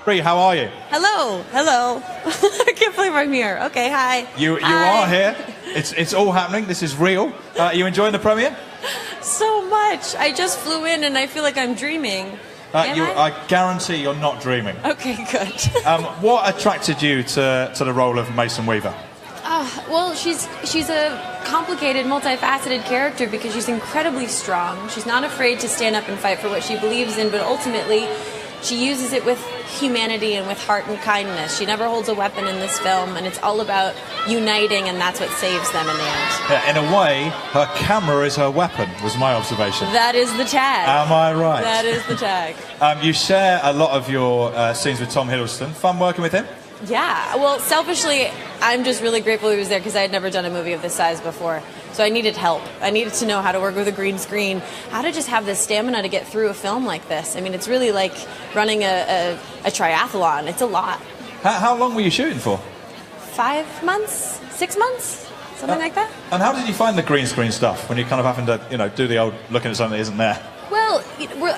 Bree, how are you? Hello, hello. I can't believe I'm here. Okay, hi. You Hi. are here. It's all happening. This is real. You enjoying the premiere? So much. I just flew in and I feel like I'm dreaming. I guarantee you're not dreaming. Okay, good. What attracted you to the role of Mason Weaver? Well, she's a complicated, multifaceted character because she's incredibly strong. She's not afraid to stand up and fight for what she believes in, but ultimately she uses it with humanity and with heart and kindness. She never holds a weapon in this film, and it's all about uniting, and that's what saves them in the end. Yeah, in a way, her camera is her weapon, was my observation. That is the tag. Am I right? That is the tag. You share a lot of your scenes with Tom Hiddleston. Fun working with him? Yeah, well, selfishly, I'm just really grateful he was there because I had never done a movie of this size before. So I needed help. I needed to know how to work with a green screen, how to just have the stamina to get through a film like this. I mean, it's really like running a triathlon. It's a lot. How long were you shooting for? 5 months? 6 months? Something like that. And how did you find the green screen stuff when you're kind of having to, do the old looking at something that isn't there? Well,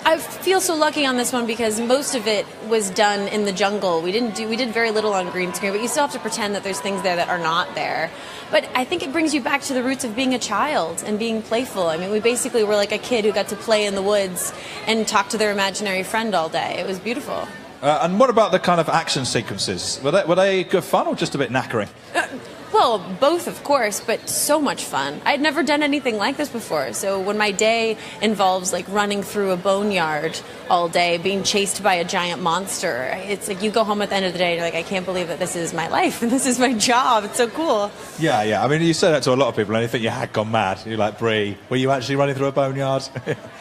I feel so lucky on this one because most of it was done in the jungle. We did very little on green screen, but you still have to pretend that there's things there that are not there. But I think it brings you back to the roots of being a child and being playful. I mean, we basically were like a kid who got to play in the woods and talk to their imaginary friend all day. It was beautiful. And what about the kind of action sequences? Were they good fun or just a bit knackering? Well, both, of course, but so much fun. I'd never done anything like this before, so when my day involves like running through a boneyard all day, being chased by a giant monster, it's like you go home at the end of the day and you're like, I can't believe that this is my life and this is my job. It's so cool. Yeah. I mean, you say that to a lot of people and you think you had gone mad. You're like, Brie, were you actually running through a boneyard?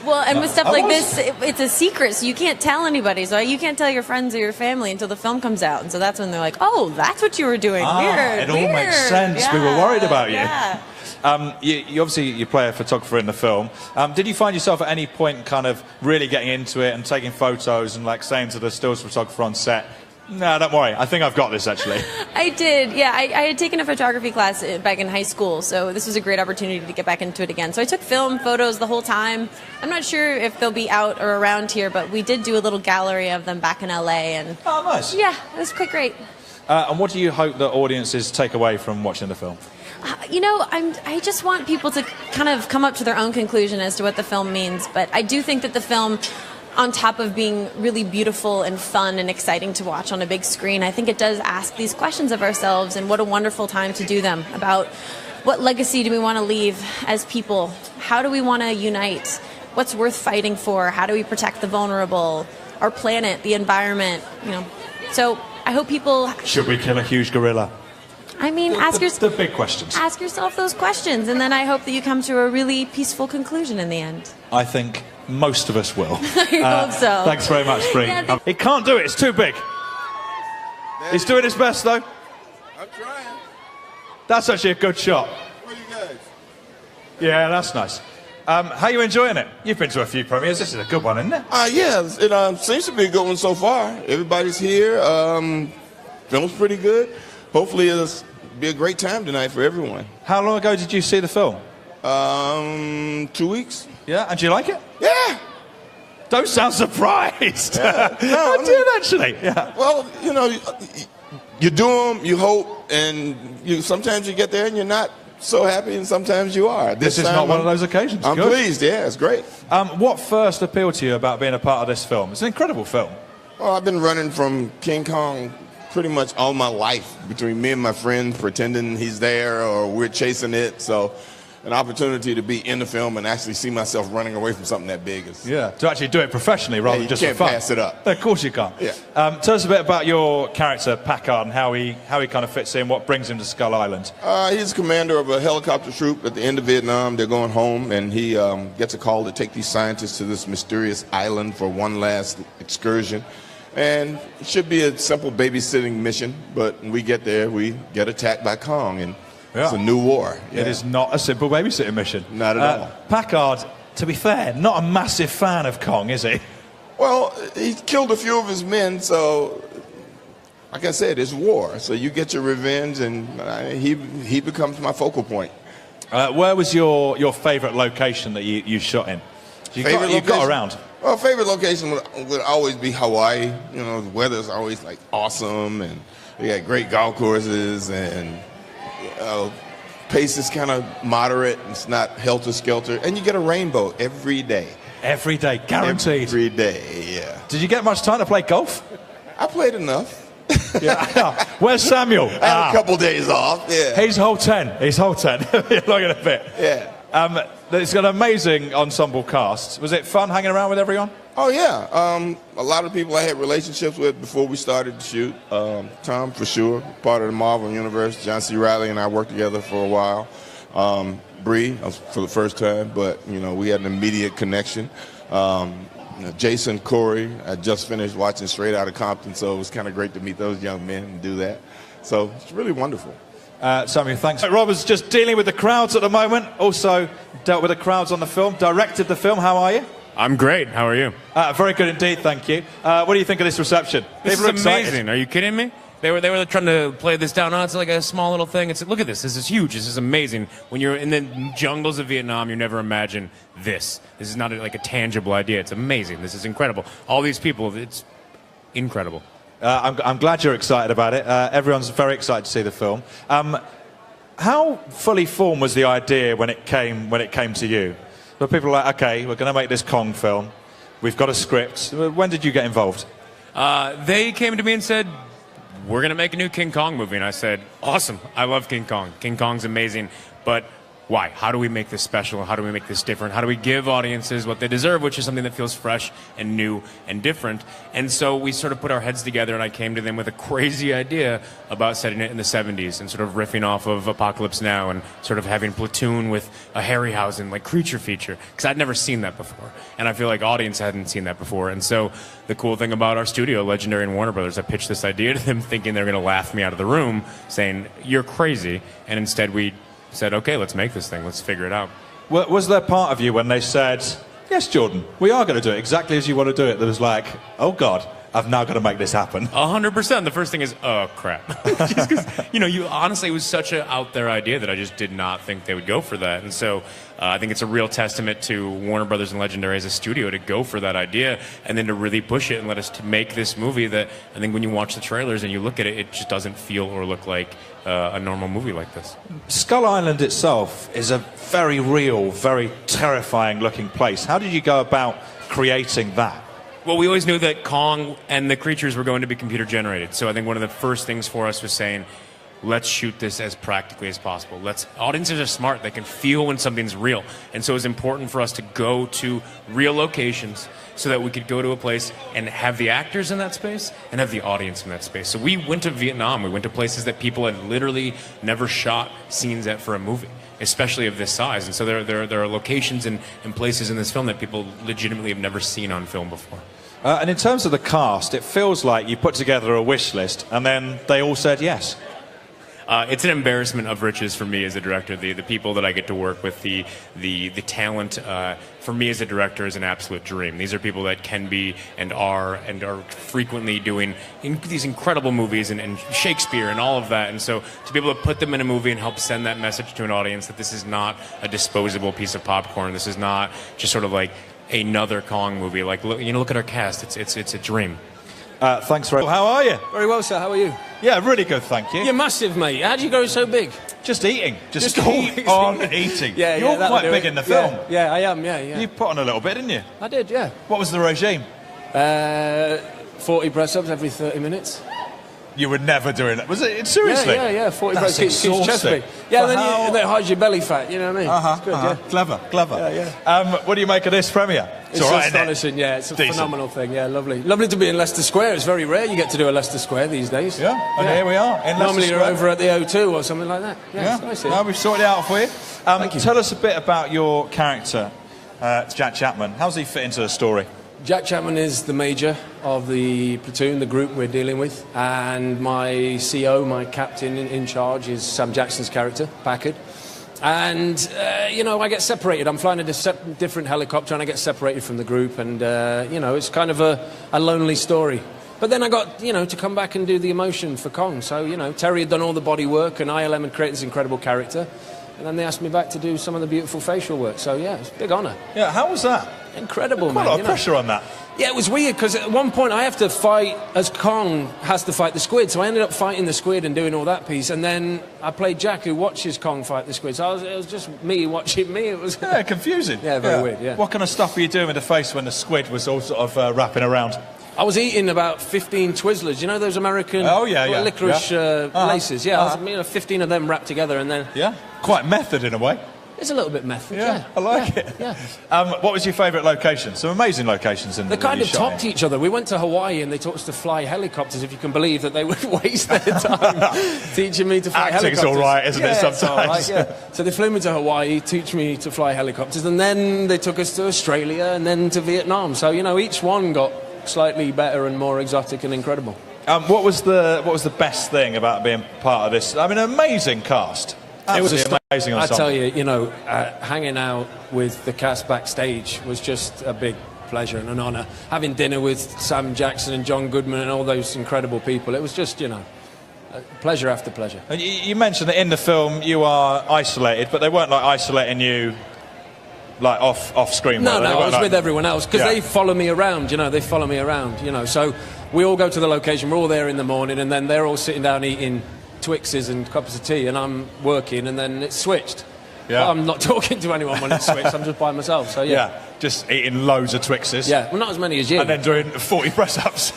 Well, and with stuff like this, it's a secret, so you can't tell anybody. So you can't tell your friends or your family until the film comes out. And so that's when they're like, oh, that's what you were doing. Weird. It all makes sense. Yeah, we were worried about you. Yeah. You obviously you play a photographer in the film. Did you find yourself at any point kind of really getting into it and taking photos and like saying to the stills photographer on set, no, don't worry, I think I've got this actually? I did, yeah. I had taken a photography class back in high school, so this was a great opportunity to get back into it again. So I took film photos the whole time. I'm not sure if they'll be out or around here, but we did do a little gallery of them back in LA. And oh, nice. Yeah, it was quite great. And what do you hope that audiences take away from watching the film? I just want people to kind of come up to their own conclusion as to what the film means. But I do think that the film, on top of being really beautiful and fun and exciting to watch on a big screen, I think it does ask these questions of ourselves, and what a wonderful time to do them, about what legacy do we want to leave as people? How do we want to unite? What's worth fighting for? How do we protect the vulnerable? Our planet, the environment, So I hope people... Should we kill a huge gorilla? I mean, the big questions. Ask yourself those questions, and then I hope that you come to a really peaceful conclusion in the end. I think most of us will. I hope so. Thanks very much, Bree. Yeah, he can't do it, it's too big. He's doing his best, though. I'm trying. That's actually a good shot. Where you guys? Yeah, that's nice. How are you enjoying it? You've been to a few premieres. This is a good one, isn't it? Yeah, it seems to be a good one so far. Everybody's here. Film's pretty good. Hopefully it'll be a great time tonight for everyone. How long ago did you see the film? 2 weeks. Yeah, and do you like it? Yeah. Don't sound surprised. Yeah. No, I did actually. Yeah. Well, you do them, you hope, and sometimes you get there and you're not so happy, and sometimes you are. This is not one of those occasions. I'm pleased. Yeah, it's great. What first appealed to you about being a part of this film? It's an incredible film. Well, I've been running from King Kong pretty much all my life, between me and my friends pretending he's there or we're chasing it. So an opportunity to be in the film and actually see myself running away from something that big is... Yeah, to actually do it professionally rather than just for fun. You can't pass it up. Of course you can't. Yeah. Tell us a bit about your character, Packard, and how he kind of fits in, what brings him to Skull Island. He's commander of a helicopter troop at the end of Vietnam. They're going home, and he gets a call to take these scientists to this mysterious island for one last excursion. And it should be a simple babysitting mission, but when we get there, we get attacked by Kong, and it's a new war. Yeah. It is not a simple babysitting mission. Not at all. Packard, to be fair, not a massive fan of Kong, is he? Well, he killed a few of his men, so like I said, it's war. So you get your revenge, and he becomes my focal point. Where was your favourite location that you shot in? You got around. Well, favorite location would always be Hawaii. You know, the weather's always like awesome, and we got great golf courses, and pace is kind of moderate. It's not helter-skelter, and you get a rainbow every day. Every day, guaranteed. Every day, yeah. Did you get much time to play golf? I played enough. Yeah. Where's Samuel? I had a couple days off. Yeah. He's whole 10. He's whole 10. Look at a bit. Yeah. It's got an amazing ensemble cast. Was it fun hanging around with everyone? Oh, yeah. A lot of people I had relationships with before we started to shoot. Tom, for sure, part of the Marvel Universe. John C. Reilly and I worked together for a while. Bree, for the first time, but, you know, we had an immediate connection. Jason, Corey, I just finished watching Straight Outta Compton, so it was kind of great to meet those young men and do that. So it's really wonderful. Samuel, thanks. Robert's just dealing with the crowds at the moment, also dealt with the crowds on the film, directed the film. How are you? I'm great. How are you? Very good indeed, thank you. What do you think of this reception? This People is are amazing. excited. Are you kidding me? They were trying to play this down. Oh, it's like a small little thing. It's look at this. This is huge. This is amazing. When you're in the jungles of Vietnam, you never imagine this. This is not like a tangible idea. It's amazing. This is incredible. All these people, it's incredible. I'm glad you're excited about it. Everyone's very excited to see the film. How fully formed was the idea when it came to you? But people are like, okay, we're going to make this Kong film. We've got a script. When did you get involved? They came to me and said, we're going to make a new King Kong movie. And I said, awesome. I love King Kong. King Kong's amazing. But why? How do we make this special? How do we make this different? How do we give audiences what they deserve, which is something that feels fresh and new and different? And so we sort of put our heads together, and I came to them with a crazy idea about setting it in the 70s and sort of riffing off of Apocalypse Now and sort of having Platoon with a Harryhausen like creature feature, because I'd never seen that before, and I feel like audience hadn't seen that before. And so the cool thing about our studio, Legendary and Warner Brothers, I pitched this idea to them thinking they're going to laugh me out of the room, saying, you're crazy, and instead we said, okay, let's make this thing. Let's figure it out. Was there part of you when they said, yes, Jordan, we are going to do it exactly as you want to do it, that was like, oh, God, I've now got to make this happen? 100%. The first thing is, oh, crap. Just 'cause, honestly, it was such an out there idea that I just did not think they would go for that. And so I think it's a real testament to Warner Brothers and Legendary as a studio to go for that idea and then to really push it and let us to make this movie that I think when you watch the trailers and you look at it, it just doesn't feel or look like a normal movie like this. Skull Island itself is a very real, very terrifying looking place. How did you go about creating that? Well, we always knew that Kong and the creatures were going to be computer generated. So I think one of the first things for us was saying, let's shoot this as practically as possible. Audiences are smart. They can feel when something's real. And so it was important for us to go to real locations so that we could go to a place and have the actors in that space and have the audience in that space. So we went to Vietnam. We went to places that people had literally never shot scenes at for a movie, especially of this size. And so there are locations and places in this film that people legitimately have never seen on film before. And in terms of the cast, it feels like you put together a wish list and then they all said yes. It's an embarrassment of riches for me as a director. The people that I get to work with, the talent, for me as a director is an absolute dream. These are people that can be and are frequently doing these incredible movies and Shakespeare and all of that. And so to be able to put them in a movie and help send that message to an audience that this is not a disposable piece of popcorn. This is not just sort of like another Kong movie. Like, look at our cast. It's a dream. Thanks very much. How are you? Very well, sir. How are you? Yeah, really good, thank you. You're massive, mate. How'd you grow so big? Just eating. Just eating. on eating. Yeah, You're that'll quite do big it. in the film. Yeah, I am, yeah. You put on a little bit, didn't you? I did, yeah. What was the regime? 40 press-ups every 30 minutes. You were never doing that. Was it? Seriously? Yeah. 40 That's press-ups keeps chest exhausting. big. Yeah, For then how- it hides your belly fat, you know what I mean? It's good, yeah. Clever. Yeah. What do you make of this premiere? It's all right, isn't it? astonishing, yeah. It's a Decent. phenomenal thing, yeah, lovely. Lovely to be in Leicester Square. It's very rare you get to do a Leicester Square these days. Yeah, and here we are in Leicester Normally you're Square. over at the O2 or something like that. Yeah, it's nice here. No, we've sorted it out for you. Thank you. Tell us a bit about your character, Jack Chapman. How does he fit into the story? Jack Chapman is the major of the platoon, the group we're dealing with, and my CO, my captain in charge, is Sam Jackson's character, Packard. And, I get separated. I'm flying a different helicopter and I get separated from the group, and, it's kind of a lonely story. But then I got, to come back and do the emotion for Kong. So, Terry had done all the body work and ILM had created this incredible character. And then they asked me back to do some of the beautiful facial work. So, yeah, it's a big honour. Yeah, how was that? incredible, Quite man. a lot of pressure on that. Yeah, it was weird because at one point I have to fight as Kong has to fight the squid, so I ended up fighting the squid and doing all that piece, and then I played Jack, who watches Kong fight the squid. So it was just me watching me. It was confusing. Yeah, very weird. Yeah. What kind of stuff were you doing with the face when the squid was all sort of wrapping around? I was eating about 15 Twizzlers. You know those American licorice laces? Yeah, I was, 15 of them wrapped together, and then quite method in a way. It's a little bit method, yeah. I like it. Yeah. What was your favourite location? Some amazing locations in They kind of topped each other. We went to Hawaii and they taught us to fly helicopters, if you can believe that they would waste their time teaching me to fly helicopters. Acting's all right, isn't it, sometimes? It's all right, yeah. So they flew me to Hawaii, teach me to fly helicopters, and then they took us to Australia and then to Vietnam. So, you know, each one got slightly better and more exotic and incredible. What was the best thing about being part of this? I mean, an amazing cast. It was amazing ensemble. I tell you, you know, hanging out with the cast backstage was just a big pleasure and an honour. Having dinner with Sam Jackson and John Goodman and all those incredible people, it was just, you know, pleasure after pleasure. And you mentioned that in the film you are isolated, but they weren't like isolating you like off screen. No, I was with everyone else because they follow me around. You know, they follow me around. You know, so we all go to the location. We're all there in the morning, and then they're all sitting down eating Twixes and cups of tea, and I'm working, and then it's switched. Yeah. But I'm not talking to anyone when it's switched. I'm just by myself. So yeah, just eating loads of Twixes. Yeah, well, not as many as you. And then doing 40 press-ups.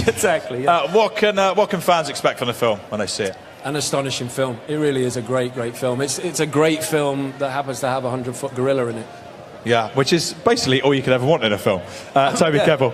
Exactly. Yeah. What can fans expect from the film when they see it? An astonishing film. It really is a great film. It's a great film that happens to have a 100-foot gorilla in it. Yeah, which is basically all you could ever want in a film. Toby Kebbell.